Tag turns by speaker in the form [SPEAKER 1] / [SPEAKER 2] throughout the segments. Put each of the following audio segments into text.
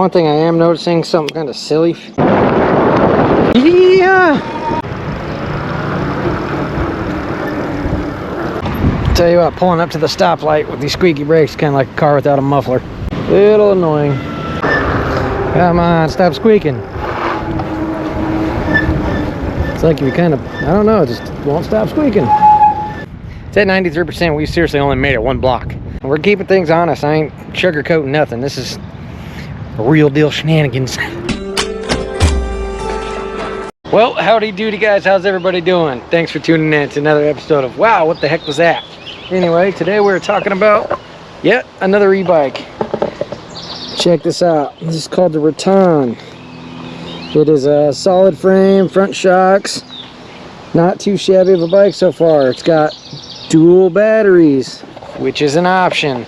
[SPEAKER 1] one thing I am noticing, something kind of silly. Yeah! Tell you what, pulling up to the stoplight with these squeaky brakes, kind of like a car without a muffler. Little annoying. Come on, stop squeaking. It's like you kind of, I don't know, just won't stop squeaking. It's at 93%. We seriously only made it one block. We're keeping things honest. I ain't sugarcoating nothing. This is real deal shenanigans. Well, howdy doody guys, how's everybody doing? Thanks for tuning in to another episode of Wow, what the heck was that? Anyway, today we're talking about yet another e-bike. Check this out. This is called the Rattan. It is a solid frame, front shocks. Not too shabby of a bike so far. It's got dual batteries, which is an option.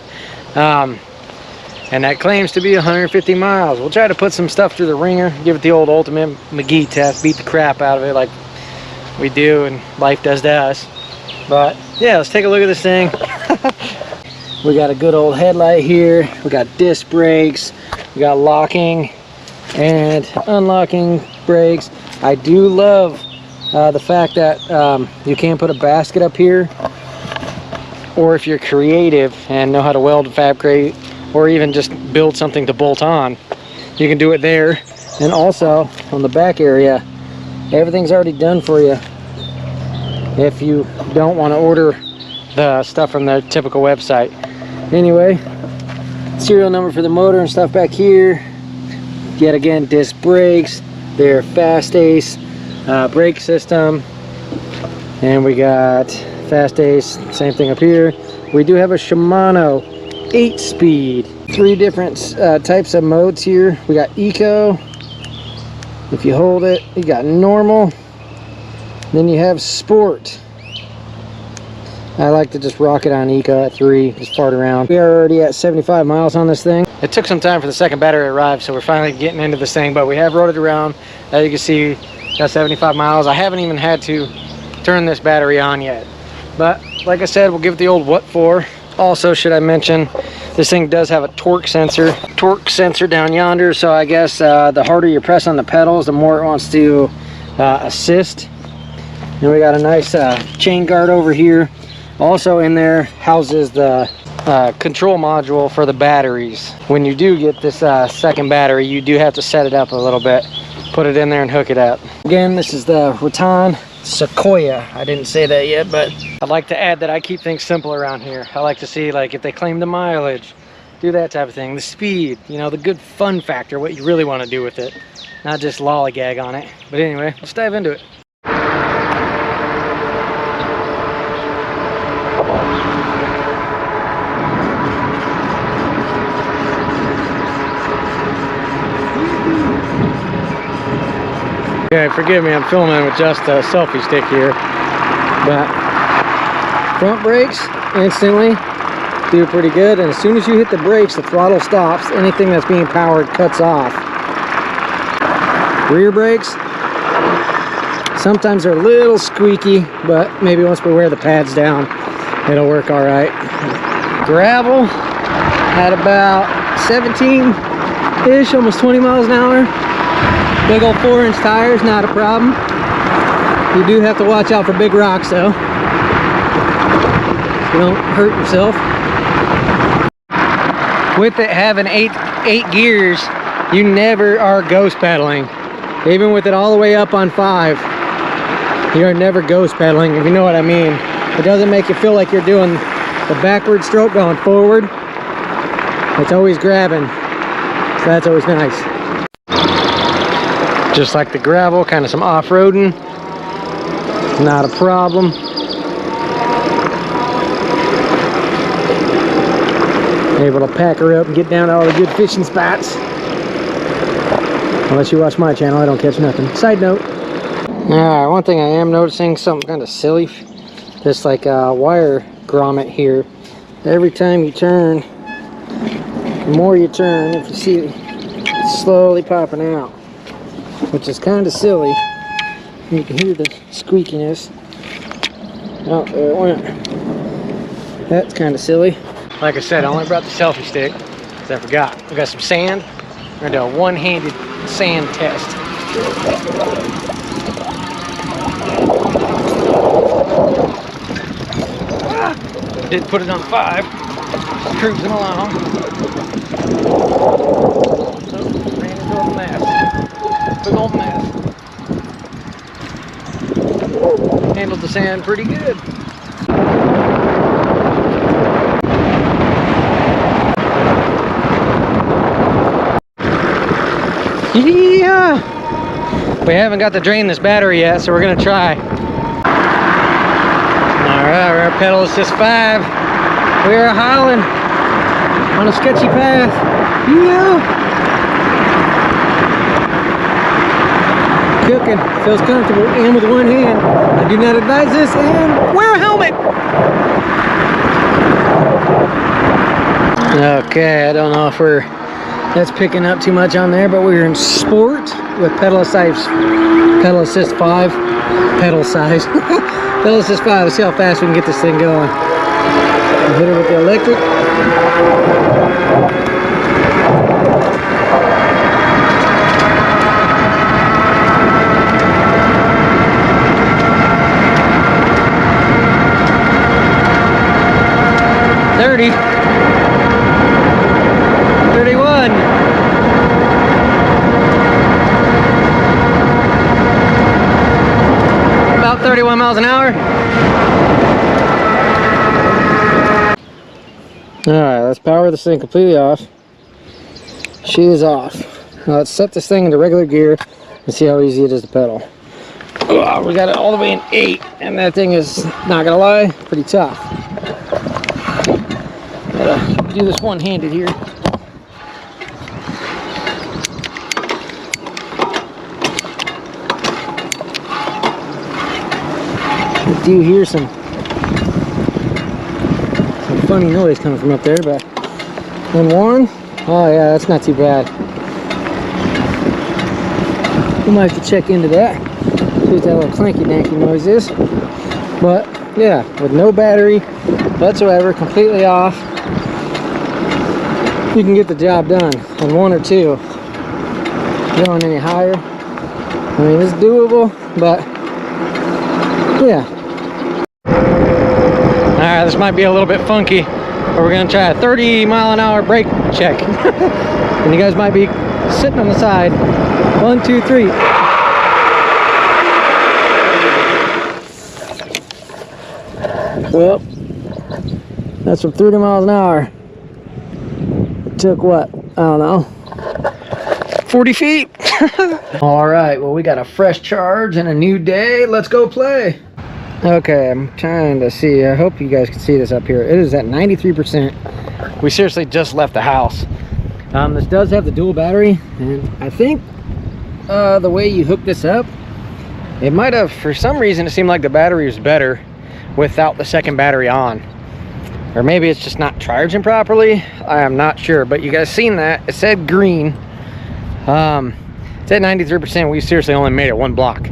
[SPEAKER 1] And that claims to be 150 miles. We'll try to put some stuff through the ringer, give it the old ultimate McGee test, beat the crap out of it like we do and life does to us. But yeah, let's take a look at this thing. We got a good old headlight here. We got disc brakes. We got locking and unlocking brakes. I do love the fact that you can put a basket up here, or if you're creative and know how to weld and fabricate, or even just build something to bolt on, you can do it there. And also on the back area, everything's already done for you if you don't want to order the stuff from the typical website. Anyway, serial number for the motor and stuff back here. Yet again, disc brakes, they're fast ace brake system, and we got fast ace, same thing up here. We do have a Shimano 8-speed, 3 different types of modes here. We got eco, if you hold it. You got normal, then you have sport. I like to just rock it on eco at 3, just fart around. We are already at 75 miles on this thing. It took some time for the second battery to arrive, so we're finally getting into this thing, but we have rode it around. As you can see, got 75 miles. I haven't even had to turn this battery on yet, but like I said, we'll give it the old what for. Also, should I mention, this thing does have a torque sensor down yonder, so I guess the harder you press on the pedals, the more it wants to assist. And we got a nice chain guard over here. Also in there houses the control module for the batteries. When you do get this second battery, you do have to set it up a little bit, put it in there and hook it up. Again, this is the Rattan Sequoia. I didn't say that yet, but I'd like to add that I keep things simple around here. I like to see, like, if they claim the mileage, do that type of thing, the speed, you know, the good fun factor, what you really want to do with it, not just lollygag on it. But anyway, let's dive into it. Okay, forgive me, I'm filming with just a selfie stick here, but front brakes instantly do pretty good, and as soon as you hit the brakes, the throttle stops. Anything that's being powered cuts off. Rear brakes, sometimes they're a little squeaky, but maybe once we wear the pads down, it'll work all right. Gravel at about 17-ish, almost 20 miles an hour. Big old 4-inch tires, not a problem. You do have to watch out for big rocks though. You don't hurt yourself. With it having eight gears, you never are ghost pedaling. Even with it all the way up on 5, you are never ghost pedaling, if you know what I mean. It doesn't make you feel like you're doing the backward stroke going forward. It's always grabbing, so that's always nice. Just like the gravel, kind of some off-roading, not a problem. Able to pack her up and get down to all the good fishing spots. Unless you watch my channel, I don't catch nothing. Side note. Alright, one thing I am noticing, something kind of silly. This like wire grommet here. Every time you turn, the more you turn, if you see it, it's slowly popping out, which is kind of silly. You can hear the squeakiness. Oh, there it went. That's kind of silly. Like I said, I only brought the selfie stick because I forgot. We got some sand, We're gonna do a one-handed sand test. Did put it on 5. Cruising along. Oh, ran into a mess. Big old mess. Handled the sand pretty good. Yeah! We haven't got to drain this battery yet, so we're gonna try. Alright, our pedal is just 5. We are hauling on a sketchy path. Yeah! Cooking, feels comfortable, and with one hand. I do not advise this, and wear a helmet! Okay, I don't know if that's picking up too much on there, but we're in sport with pedal assist 5. Pedal size. Pedal assist 5. Let's see how fast we can get this thing going. Hit it with the electric. About 31 miles an hour. Alright, let's power this thing completely off. She is off. Now let's set this thing into regular gear and see how easy it is to pedal. Oh, we got it all the way in 8, and that thing is, not gonna lie, pretty tough. Gotta do this one-handed here. I do hear some funny noise coming from up there, but in 1, oh yeah, that's not too bad. We might have to check into that. See what that little clanky-danky noise is. But yeah, with no battery whatsoever, completely off, you can get the job done in 1 or 2. Going any higher, I mean, it's doable, but yeah. Alright, this might be a little bit funky, but we're going to try a 30-mile-an-hour brake check. And you guys might be sitting on the side. 1, 2, 3. Well, that's from 30 miles an hour. It took what? I don't know. 40 feet. Alright, well, we got a fresh charge and a new day. Let's go play. Okay, I'm trying to see. I hope you guys can see this up here. It is at 93%. We seriously just left the house. This does have the dual battery, and I think the way you hook this up, it might have, for some reason, it seemed like the battery was better without the second battery on. Or maybe it's just not charging properly. I am not sure, but you guys seen that. It said green. It's at 93%. We seriously only made it 1 block.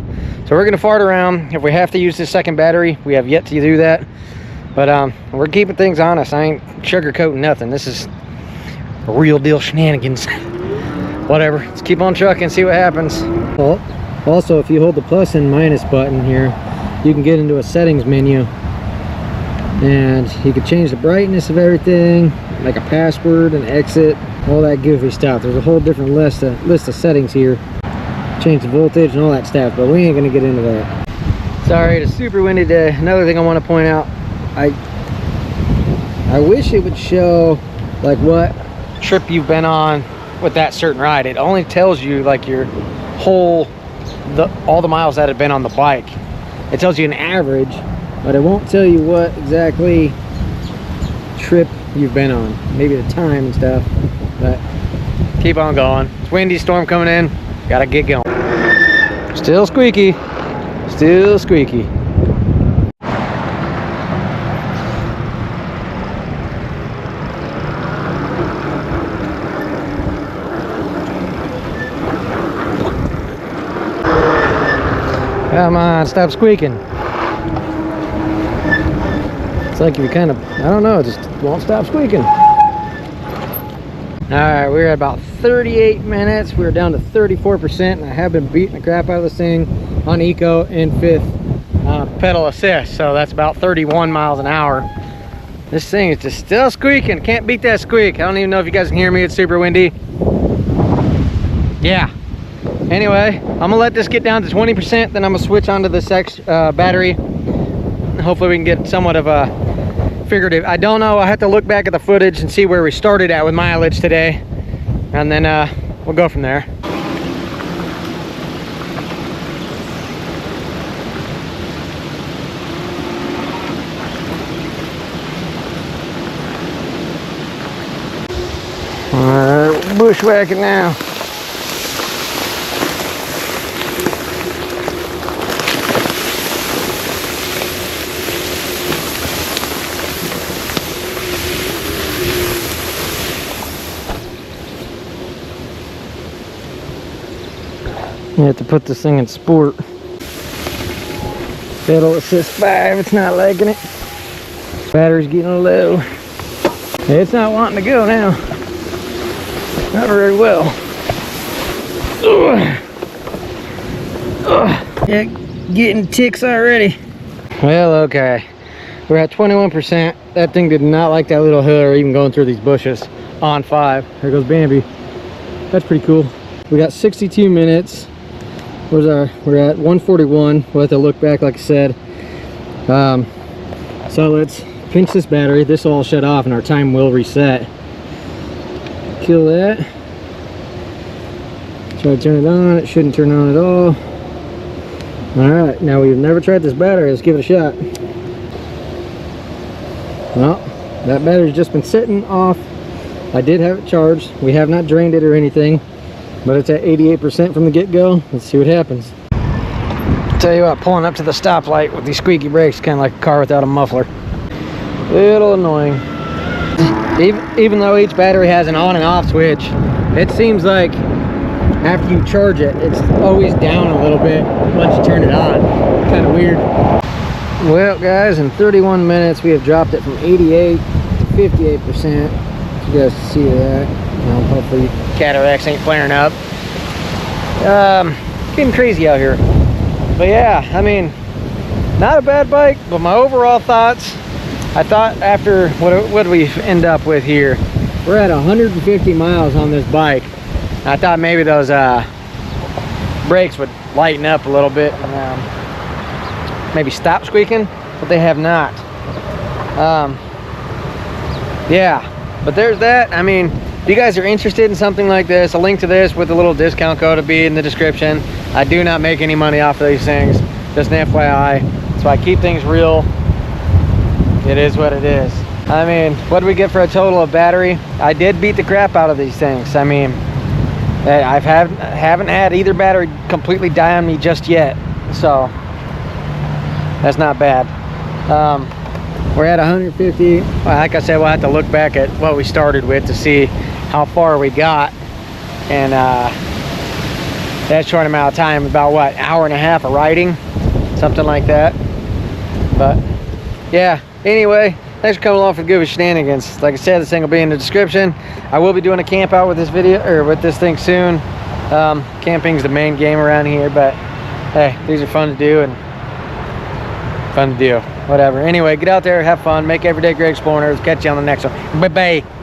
[SPEAKER 1] So we're gonna fart around. If we have to use this second battery, we have yet to do that. But we're keeping things honest. I ain't sugarcoating nothing. This is real deal shenanigans. Whatever. Let's keep on trucking, see what happens. Well, also, if you hold the plus and minus button here, you can get into a settings menu, and you can change the brightness of everything, like a password, an exit, all that goofy stuff. There's a whole different list of settings here. Change the voltage and all that stuff, but we ain't gonna get into that. Sorry, it's a super windy day. Another thing I want to point out, I wish it would show like what trip you've been on with that certain ride. It only tells you like your whole, all the miles that have been on the bike. It tells you an average, but it won't tell you what exactly trip you've been on. Maybe the time and stuff, but keep on going. It's windy, storm coming in. Gotta get going. Still squeaky. Still squeaky. Come on, stop squeaking. It's like you kind of, I don't know, just won't stop squeaking. All right, we're at about 38 minutes. We're down to 34%, and I have been beating the crap out of this thing on eco and fifth pedal assist. So that's about 31 miles an hour. This thing is just still squeaking. Can't beat that squeak. I don't even know if you guys can hear me. It's super windy. Yeah. Anyway, I'm gonna let this get down to 20%, then I'm gonna switch onto this battery. Hopefully we can get somewhat of a figurative. I don't know. I have to look back at the footage and see where we started at with mileage today, and then we'll go from there. All right, bushwhacking now. You have to put this thing in sport. Pedal assist 5, it's not liking it. Battery's getting low. It's not wanting to go now. Not very well. Yeah, getting ticks already. Well, okay. We're at 21%. That thing did not like that little hill or even going through these bushes on 5. There goes Bambi. That's pretty cool. We got 62 minutes. We're at 141. We'll have to look back, like I said. So let's pinch this battery. This will all shut off and our time will reset. Kill that. Try to turn it on. It shouldn't turn on at all. Alright, now we've never tried this battery. Let's give it a shot. Well, that battery's just been sitting off. I did have it charged. We have not drained it or anything, but it's at 88% from the get-go. Let's see what happens. Tell you what, pulling up to the stoplight with these squeaky brakes, kind of like a car without a muffler. Little annoying. Even though each battery has an on and off switch, it seems like after you charge it, it's always down a little bit once you turn it on. Kind of weird. Well, guys, in 31 minutes, we have dropped it from 88 to 58%. You guys can see that. Hopefully cataracts ain't flaring up. Getting crazy out here. But yeah, I mean, not a bad bike, but my overall thoughts, I thought after, what do we end up with here? We're at 150 miles on this bike. I thought maybe those brakes would lighten up a little bit and maybe stop squeaking, but they have not. Yeah, but there's that. I mean, if you guys are interested in something like this, a link to this with a little discount code will be in the description. I do not make any money off of these things, just an FYI. So I keep things real. It is what it is. I mean, what do we get for a total of battery? I did beat the crap out of these things. I mean, I haven't had either battery completely die on me just yet. So that's not bad. We're at 150. Like I said, we'll have to look back at what we started with to see how far we got. And that short amount of time, about what, hour and a half of riding, something like that. But yeah, anyway, thanks for coming along for the Goofy Shenanigans. Like I said, this thing will be in the description. I will be doing a camp out with this video, or with this thing soon. Camping's the main game around here, but hey, these are fun to do and fun to do. Whatever. Anyway, get out there, have fun, make every day great exploring. Catch you on the next one. Bye bye.